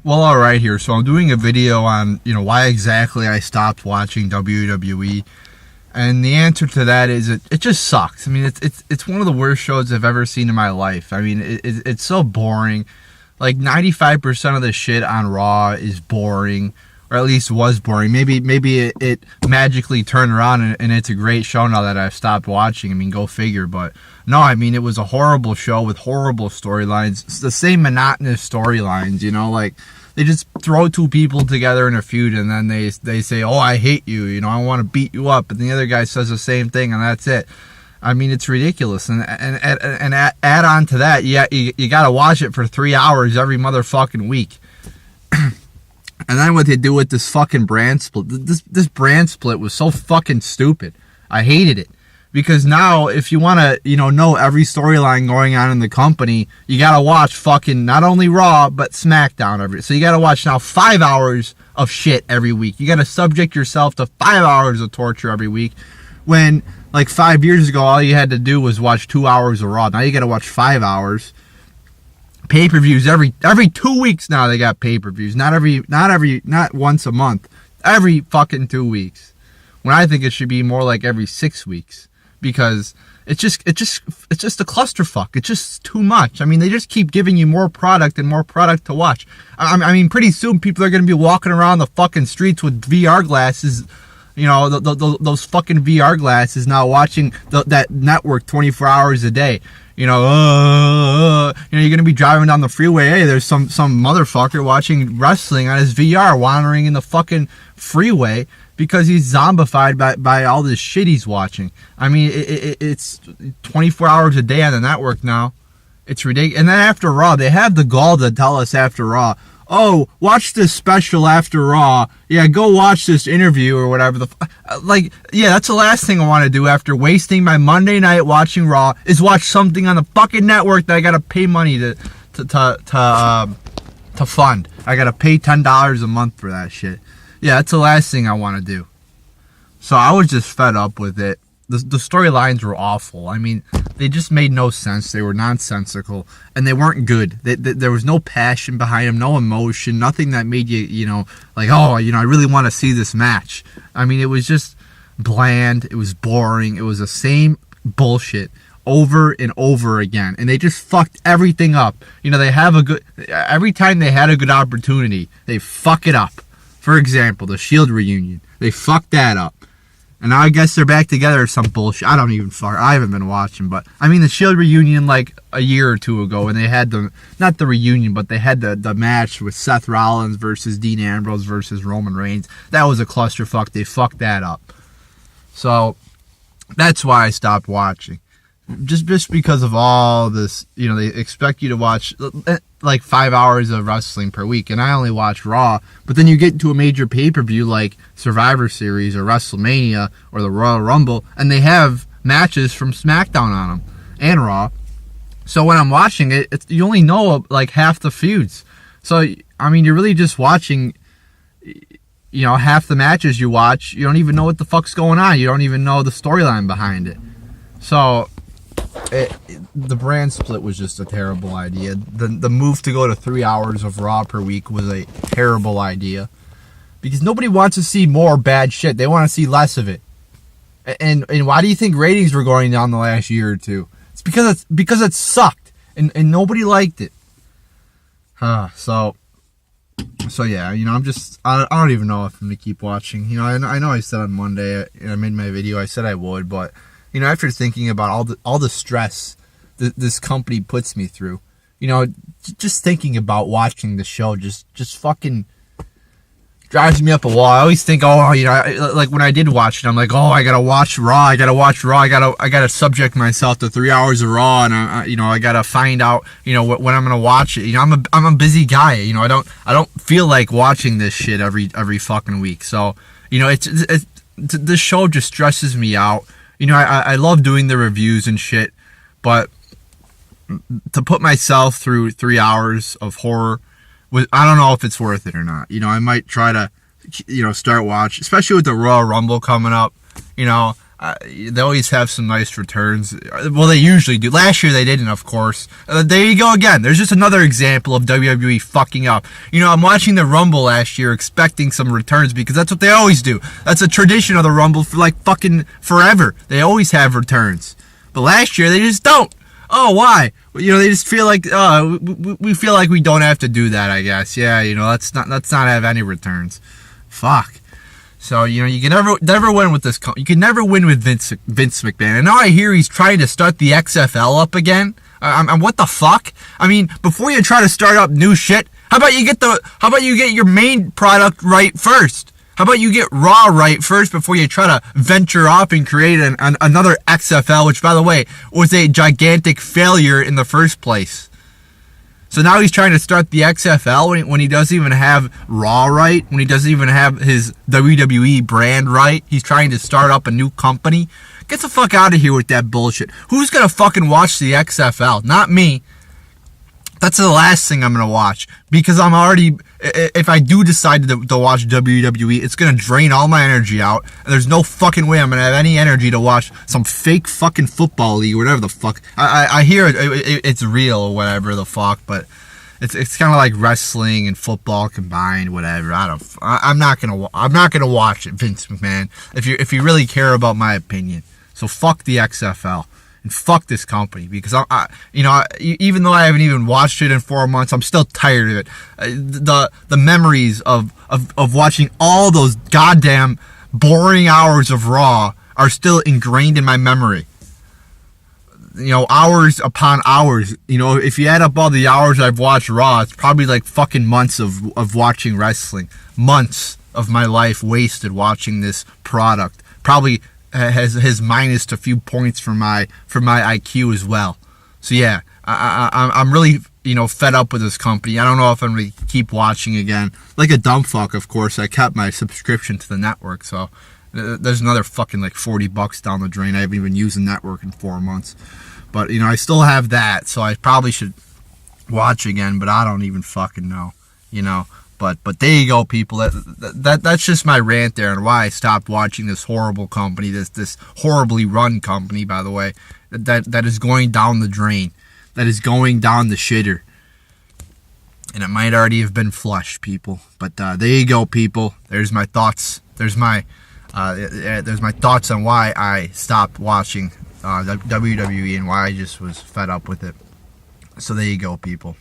Well, all right here. So I'm doing a video on, why exactly I stopped watching WWE. And the answer to that is it just sucks. I mean, it's one of the worst shows I've ever seen in my life. I mean, it's so boring. Like 95% of the shit on Raw is boring, or at least was boring. Maybe it magically turned around and it's a great show now that I've stopped watching. I mean, go figure. But no, I mean, it was a horrible show with horrible storylines. It's the same monotonous storylines, like they just throw two people together in a feud and then they say, oh, I hate you, I want to beat you up. And the other guy says the same thing and that's it. I mean, it's ridiculous. And add on to that, you got to watch it for 3 hours every motherfucking week. And then what they do with this fucking brand split, this brand split was so fucking stupid. I hated it. Because now, if you want to, know every storyline going on in the company, you got to watch fucking not only Raw, but SmackDown So you got to watch now 5 hours of shit every week. You got to subject yourself to 5 hours of torture every week. When, like 5 years ago, all you had to do was watch 2 hours of Raw. Now you got to watch 5 hours. Pay-per-views every 2 weeks now. They got pay-per-views. Not once a month. Every fucking 2 weeks. When I think it should be more like every 6 weeks. Because it's just a clusterfuck. It's just too much. I mean, they just keep giving you more product and more product to watch. I mean, pretty soon people are going to be walking around the fucking streets with VR glasses, those fucking VR glasses now watching that network 24 hours a day. You're going to be driving down the freeway. Hey, there's some motherfucker watching wrestling on his VR, wandering in the fucking freeway because he's zombified by all this shit he's watching. I mean, it's 24 hours a day on the network now. It's ridiculous. And then after Raw, they have the gall to tell us after Raw, oh, watch this special after Raw. Yeah, go watch this interview or whatever. That's the last thing I want to do after wasting my Monday night watching Raw is watch something on the fucking network that I got to pay money to fund. I got to pay $10 a month for that shit. Yeah, that's the last thing I want to do. So I was just fed up with it. The storylines were awful. I mean, they just made no sense. They were nonsensical, and they weren't good. There was no passion behind them, no emotion, nothing that made you, like, oh, I really want to see this match. I mean, it was just bland. It was boring. It was the same bullshit over and over again, and they just fucked everything up. They have every time they had a good opportunity, they fuck it up. For example, the Shield reunion, they fucked that up. And now I guess they're back together or some bullshit. I haven't been watching, but I mean the Shield reunion like a year or two ago, and they had not the reunion, but they had the match with Seth Rollins versus Dean Ambrose versus Roman Reigns. That was a clusterfuck. They fucked that up. So that's why I stopped watching. Just because of all this, they expect you to watch like 5 hours of wrestling per week, and I only watch Raw, but then you get into a major pay-per-view like Survivor Series or WrestleMania or the Royal Rumble, and they have matches from SmackDown on them and Raw. So when I'm watching it, you only know like half the feuds. So, I mean, you're really just watching, half the matches you watch, you don't even know what the fuck's going on. You don't even know the storyline behind it. So the brand split was just a terrible idea. The move to go to 3 hours of Raw per week was a terrible idea because nobody wants to see more bad shit. They want to see less of it. And why do you think ratings were going down the last year or two? It's because it sucked and nobody liked it. So yeah, I don't even know if I'm gonna keep watching. I know I said on Monday, I made my video, I said I would, but after thinking about all the stress this company puts me through, just thinking about watching the show just fucking drives me up a wall. I always think, like when I did watch it, I'm like, I gotta watch Raw. I gotta subject myself to 3 hours of Raw, and I gotta find out, when I'm gonna watch it. I'm a busy guy. I don't feel like watching this shit every fucking week. So, this show just stresses me out. I love doing the reviews and shit, but to put myself through 3 hours of horror, I don't know if it's worth it or not. I might try to, start watching, especially with the Royal Rumble coming up. They always have some nice returns. Well, they usually do. Last year they didn't, of course. There you go again. There's just another example of WWE fucking up. You know, I'm watching the Rumble last year expecting some returns because that's what they always do. That's a tradition of the Rumble for like fucking forever. They always have returns. But last year they just don't. Oh, why? You know, they just feel like, we feel like we don't have to do that, I guess. Yeah, you know, let's not have any returns. Fuck. So, you know, you can never win with this. You can never win with Vince McMahon. And now I hear he's trying to start the XFL up again. What the fuck? I mean, before you try to start up new shit, how about you get your main product right first? How about you get Raw right first before you try to venture off and create another XFL, which, by the way, was a gigantic failure in the first place. So now he's trying to start the XFL when he doesn't even have Raw right, when he doesn't even have his WWE brand right. He's trying to start up a new company. Get the fuck out of here with that bullshit. Who's going to fucking watch the XFL? Not me. That's the last thing I'm going to watch. Because I'm already, if I do decide to watch WWE, it's going to drain all my energy out. And there's no fucking way I'm going to have any energy to watch some fake fucking football league or whatever the fuck. I hear it's real or whatever the fuck, but it's kind of like wrestling and football combined, whatever. I'm not gonna watch it, Vince McMahon. If you really care about my opinion, so fuck the XFL. And fuck this company, because even though I haven't even watched it in 4 months, I'm still tired of it. The memories of watching all those goddamn boring hours of Raw are still ingrained in my memory. You know, hours upon hours. You know, if you add up all the hours I've watched Raw, it's probably like fucking months of watching wrestling. Months of my life wasted watching this product. Probably has minused a few points for my IQ as well. So yeah, I'm really, you know, fed up with this company. I don't know if I'm gonna keep watching again. Like a dumb fuck, of course. I kept my subscription to the network, so there's another fucking like $40 down the drain. I haven't even used the network in 4 months, but you know, I still have that, so I probably should watch again. But I don't even fucking know, you know. But there you go, people. That's just my rant there, and why I stopped watching this horrible company, this horribly run company, by the way, that is going down the drain, that is going down the shitter, and it might already have been flushed, people. But there you go, people. There's my thoughts. There's my thoughts on why I stopped watching WWE and why I just was fed up with it. So there you go, people.